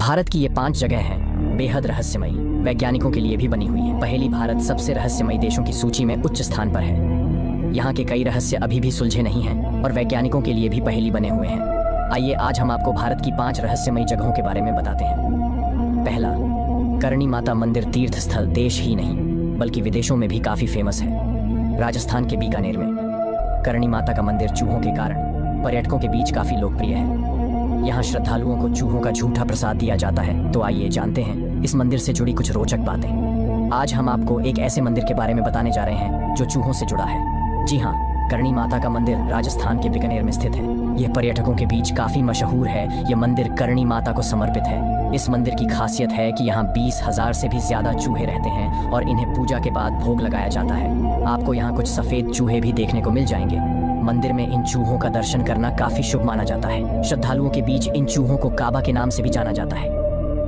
भारत की ये 5 जगह हैं बेहद रहस्यमयी, वैज्ञानिकों के लिए भी बनी हुई है। पहेली भारत सबसे रहस्यमयी देशों की सूची में उच्च स्थान पर है। यहाँ के कई रहस्य अभी भी सुलझे नहीं हैं और वैज्ञानिकों के लिए भी पहेली बने हुए हैं। आइए आज हम आपको भारत की 5 रहस्यमयी जगहों के बारे में बताते हैं। पहला, करणी माता मंदिर तीर्थ स्थल देश ही नहीं बल्कि विदेशों में भी काफी फेमस है। राजस्थान के बीकानेर में करणी माता का मंदिर चूहों के कारण पर्यटकों के बीच काफी लोकप्रिय है। यहाँ श्रद्धालुओं को चूहों का झूठा प्रसाद दिया जाता है। तो आइए जानते हैं इस मंदिर से जुड़ी कुछ रोचक बातें। आज हम आपको एक ऐसे मंदिर के बारे में बताने जा रहे हैं जो चूहों से जुड़ा है। जी हाँ, करणी माता का मंदिर राजस्थान के बीकानेर में स्थित है। यह पर्यटकों के बीच काफी मशहूर है। यह मंदिर करणी माता को समर्पित है। इस मंदिर की खासियत है कि यहाँ 20,000 से भी ज्यादा चूहे रहते हैं और इन्हें पूजा के बाद भोग लगाया जाता है। आपको यहाँ कुछ सफेद चूहे भी देखने को मिल जाएंगे। मंदिर में इन चूहों का दर्शन करना काफी शुभ माना जाता है। श्रद्धालुओं के बीच इन चूहों को काबा के नाम से भी जाना जाता है।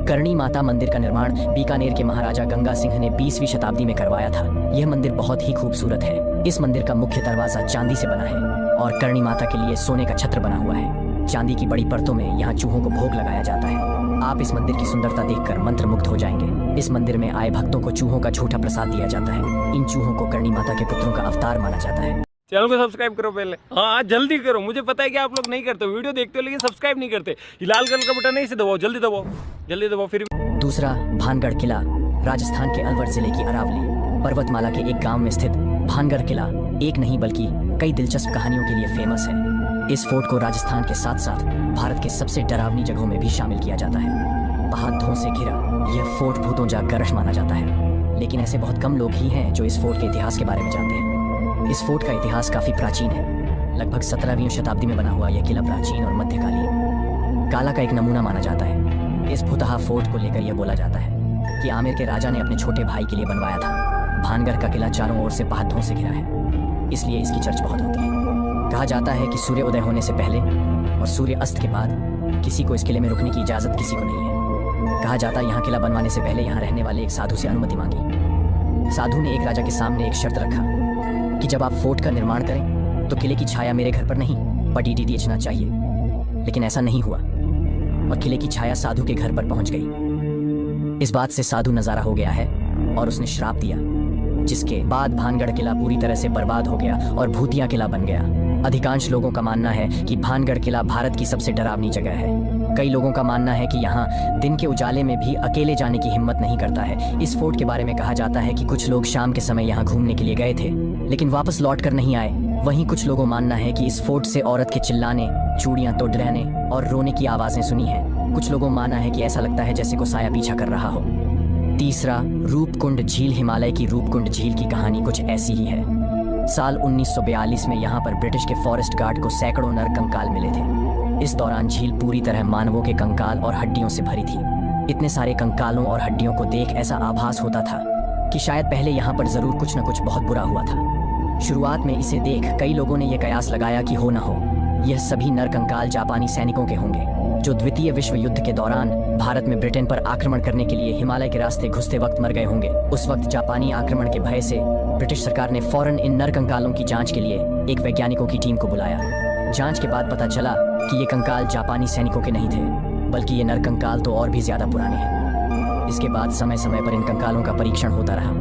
करणी माता मंदिर का निर्माण बीकानेर के महाराजा गंगा सिंह ने 20वीं शताब्दी में करवाया था। यह मंदिर बहुत ही खूबसूरत है। इस मंदिर का मुख्य दरवाजा चांदी से बना है और करणी माता के लिए सोने का छत्र बना हुआ है। चांदी की बड़ी परतों में यहाँ चूहों को भोग लगाया जाता है। आप इस मंदिर की सुंदरता देखकर मंत्रमुग्ध हो जाएंगे। इस मंदिर में आए भक्तों को चूहों का झूठा प्रसाद दिया जाता है। इन चूहों को करणी माता के पुत्रों का अवतार माना जाता है। चैनल को सब्सक्राइब करो पहले। हाँ जल्दी करो, मुझे पता है कि आप लोग नहीं करते, वीडियो देखते हो लेकिन सब्सक्राइब नहीं करते। ये लाल कलर का बटन है, इसे दबाओ, जल्दी दबाओ, जल्दी दबाओ। फिर दूसरा, भानगढ़ किला राजस्थान के अलवर जिले की अरावली पर्वतमाला के एक गांव में स्थित भानगढ़ किला एक नहीं बल्कि कई दिलचस्प कहानियों के लिए फेमस है। इस फोर्ट को राजस्थान के साथ साथ भारत के सबसे डरावनी जगहों में भी शामिल किया जाता है। पहाड़ों से घिरा यह फोर्ट भूतों जागरश माना जाता है, लेकिन ऐसे बहुत कम लोग ही हैं जो इस फोर्ट के इतिहास के बारे में जानते हैं। इस फोर्ट का इतिहास काफी प्राचीन है। लगभग 17वीं शताब्दी में बना हुआ यह किला प्राचीन और मध्यकालीन काला का एक नमूना माना जाता है। इस भूतहा फोर्ट को लेकर यह बोला जाता है कि आमेर के राजा ने अपने छोटे भाई के लिए बनवाया था। भानगढ़ का किला चारों ओर से पहाड़ों से घिरा है, इसलिए इसकी चर्च बहुत होती है। कहा जाता है कि सूर्य उदय होने से पहले और सूर्य अस्त के बाद किसी को इस किले में रुकने की इजाजत किसी को नहीं है। कहा जाता है यहाँ किला बनवाने से पहले यहाँ रहने वाले एक साधु से अनुमति मांगी। साधु ने एक राजा के सामने एक शर्त रखा कि जब आप फोर्ट का निर्माण करें तो किले की छाया मेरे घर पर नहीं पटीडीडीएचना चाहिए। लेकिन ऐसा नहीं हुआ और किले की छाया साधु के घर पर पहुंच गई। इस बात से साधु नजारा हो गया है और उसने श्राप दिया, जिसके बाद भानगढ़ किला पूरी तरह से बर्बाद हो गया और भूतिया किला बन गया। अधिकांश लोगों का मानना है कि भानगढ़ किला भारत की सबसे डरावनी जगह है। कई लोगों का मानना है कि यहाँ दिन के उजाले में भी अकेले जाने की हिम्मत नहीं करता है। इस फोर्ट के बारे में कहा जाता है कि कुछ लोग शाम के समय यहाँ घूमने के लिए गए थे लेकिन वापस लौट कर नहीं आए। वहीं कुछ लोगों मानना है कि इस फोर्ट से औरत के चिल्लाने, चूड़ियां तोड़ने और रोने की आवाजें सुनी हैं। कुछ लोगों मानना है कि ऐसा लगता है जैसे को साया पीछा कर रहा हो। तीसरा, रूपकुंड झील हिमालय की रूपकुंड झील की कहानी कुछ ऐसी ही है। साल 1942 में यहाँ पर ब्रिटिश के फॉरेस्ट गार्ड को सैकड़ों नर कंकाल मिले थे। इस दौरान झील पूरी तरह मानवों के कंकाल और हड्डियों से भरी थी। इतने सारे कंकालों और हड्डियों को देख ऐसा आभास होता था कि शायद पहले यहाँ पर जरूर कुछ न कुछ बहुत बुरा हुआ था। शुरुआत में इसे देख कई लोगों ने यह कयास लगाया कि हो न हो यह सभी नर कंकाल जापानी सैनिकों के होंगे जो द्वितीय विश्व युद्ध के दौरान भारत में ब्रिटेन पर आक्रमण करने के लिए हिमालय के रास्ते घुसते वक्त मर गए होंगे। उस वक्त जापानी आक्रमण के भय से ब्रिटिश सरकार ने फौरन इन नर कंकालों की जांच के लिए एक वैज्ञानिकों की टीम को बुलाया। जांच के बाद पता चला कि ये कंकाल जापानी सैनिकों के नहीं थे बल्कि ये नर कंकाल तो और भी ज्यादा पुराने हैं। इसके बाद समय समय पर इन कंकालों का परीक्षण होता रहा।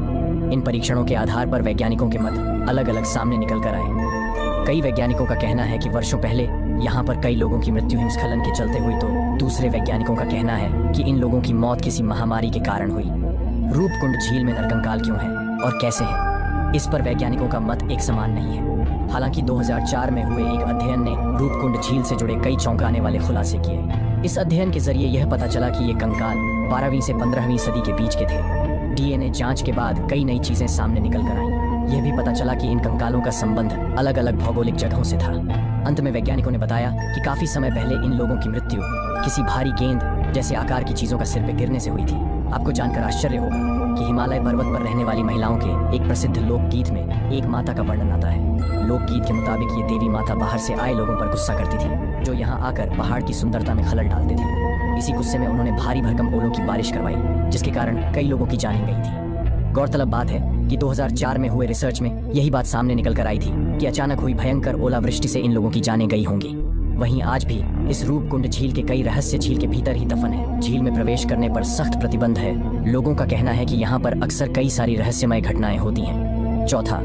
इन परीक्षणों के आधार पर वैज्ञानिकों के मत अलग अलग सामने निकल कर आए। कई वैज्ञानिकों का कहना है कि वर्षों पहले यहाँ पर कई लोगों की मृत्यु हिमस्खलन के चलते हुई, तो दूसरे वैज्ञानिकों का कहना है कि इन लोगों की मौत किसी महामारी के कारण हुई। रूपकुंड झील में नरकंकाल क्यों है और कैसे है, इस पर वैज्ञानिकों का मत एक समान नहीं है। हालांकि 2004 में हुए एक अध्ययन ने रूपकुंड झील से जुड़े कई चौंकाने वाले खुलासे किए। इस अध्ययन के जरिए यह पता चला कि ये कंकाल 12वीं से 15वीं सदी के बीच के थे। डीएनए जांच के बाद कई नई चीजें सामने निकल कर आईं। यह भी पता चला कि इन कंकालों का संबंध अलग अलग भौगोलिक जगहों से था। अंत में वैज्ञानिकों ने बताया कि काफी समय पहले इन लोगों की मृत्यु किसी भारी गेंद जैसे आकार की चीजों का सिर पे गिरने से हुई थी। आपको जानकर आश्चर्य होगा कि हिमालय पर्वत पर रहने वाली महिलाओं के एक प्रसिद्ध लोकगीत में एक माता का वर्णन आता है। लोकगीत के मुताबिक ये देवी माता बाहर से आए लोगों पर गुस्सा करती थी, जो यहाँ आकर पहाड़ की सुंदरता में खलल डालते थे। इसी गुस्से में उन्होंने भारी भरकम ओलों की बारिश करवाई, जिसके कारण कई लोगों की जानें गई थी। गौरतलब बात है कि 2004 में हुए रिसर्च में यही बात सामने निकल कर आई थी कि अचानक हुई भयंकर ओलावृष्टि से इन लोगों की जानें गई होंगी। वहीं आज भी इस रूपकुंड झील के कई रहस्य झील के भीतर ही दफन है। झील में प्रवेश करने पर सख्त प्रतिबंध है। लोगों का कहना है कि यहाँ पर अक्सर कई सारी रहस्यमय घटनाएं होती हैं। चौथा,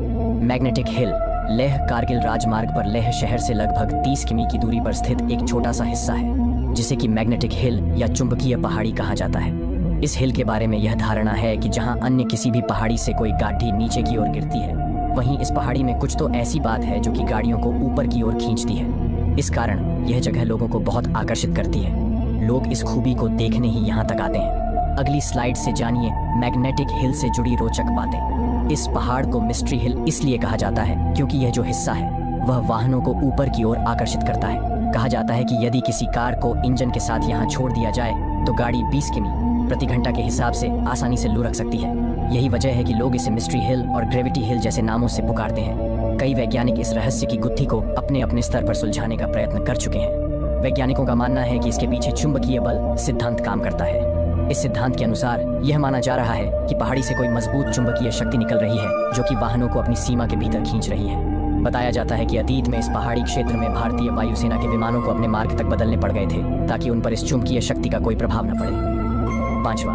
मैग्नेटिक हिल। लेह कारगिल राजमार्ग पर लेह शहर से लगभग 30 किमी की दूरी पर स्थित एक छोटा सा हिस्सा है जिसे कि मैग्नेटिक हिल या चुंबकीय पहाड़ी कहा जाता है। इस हिल के बारे में यह धारणा है कि जहां अन्य किसी भी पहाड़ी से कोई गाढ़ी नीचे की ओर गिरती है, वहीं इस पहाड़ी में कुछ तो ऐसी बात है जो कि गाड़ियों को ऊपर की ओर खींचती है। इस कारण यह जगह लोगों को बहुत आकर्षित करती है। लोग इस खूबी को देखने ही यहाँ तक आते हैं। अगली स्लाइड से जानिए मैग्नेटिक हिल से जुड़ी रोचक बातें। इस पहाड़ को मिस्ट्री हिल इसलिए कहा जाता है क्योंकि यह जो हिस्सा है वह वाहनों को ऊपर की ओर आकर्षित करता है। कहा जाता है कि यदि किसी कार को इंजन के साथ यहाँ छोड़ दिया जाए तो गाड़ी 20 किमी प्रति घंटा के हिसाब से आसानी से लुढ़क सकती है। यही वजह है कि लोग इसे मिस्ट्री हिल और ग्रेविटी हिल जैसे नामों से पुकारते हैं। कई वैज्ञानिक इस रहस्य की गुत्थी को अपने अपने स्तर पर सुलझाने का प्रयत्न कर चुके हैं। वैज्ञानिकों का मानना है कि इसके पीछे चुंबकीय बल सिद्धांत काम करता है। इस सिद्धांत के अनुसार यह माना जा रहा है कि पहाड़ी से कोई मजबूत चुंबकीय शक्ति निकल रही है जो कि वाहनों को अपनी सीमा के भीतर खींच रही है। बताया जाता है कि अतीत में इस पहाड़ी क्षेत्र में भारतीय वायुसेना के विमानों को अपने मार्ग तक बदलने पड़ गए थे ताकि उन पर इस चुंबकीय शक्ति का कोई प्रभाव न पड़े। पांचवा,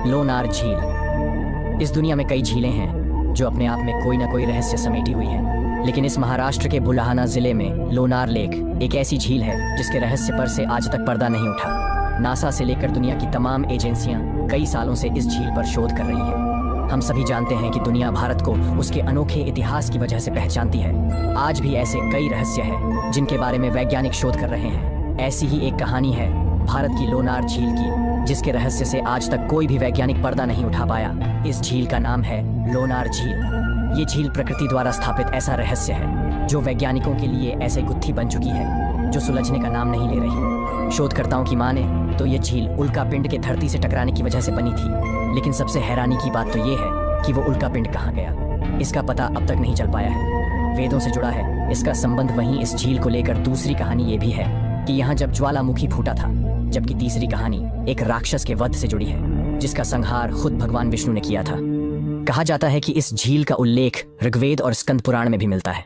लोनार झील। इस दुनिया में कई झीलें हैं जो अपने आप में कोई ना कोई रहस्य समेटी हुई है, लेकिन इस महाराष्ट्र के बुलढाना जिले में लोनार लेक एक ऐसी झील है जिसके रहस्य पर से आज तक पर्दा नहीं उठा। नासा से लेकर दुनिया की तमाम एजेंसियां कई सालों से इस झील पर शोध कर रही हैं। हम सभी जानते हैं कि दुनिया भारत को उसके अनोखे इतिहास की वजह से पहचानती है। आज भी ऐसे कई रहस्य हैं जिनके बारे में वैज्ञानिक शोध कर रहे हैं। ऐसी ही एक कहानी है भारत की लोनार झील की, जिसके रहस्य से आज तक कोई भी वैज्ञानिक पर्दा नहीं उठा पाया। इस झील का नाम है लोनार झील। ये झील प्रकृति द्वारा स्थापित ऐसा रहस्य है जो वैज्ञानिकों के लिए ऐसे गुत्थी बन चुकी है जो सुलझने का नाम नहीं ले रही। शोधकर्ताओं की माने तो ये झील उल्का पिंड के धरती से टकराने की वजह से बनी थी, लेकिन सबसे हैरानी की बात तो ये है कि वो उल्का पिंड कहाँ गया, इसका पता अब तक नहीं चल पाया है। वेदों से जुड़ा है इसका संबंध। वहीं इस झील को लेकर दूसरी कहानी ये भी है कि यहाँ जब ज्वालामुखी फूटा था, जबकि तीसरी कहानी एक राक्षस के वध से जुड़ी है जिसका संहार खुद भगवान विष्णु ने किया था। कहा जाता है कि इस झील का उल्लेख ऋग्वेद और स्कंद पुराण में भी मिलता है।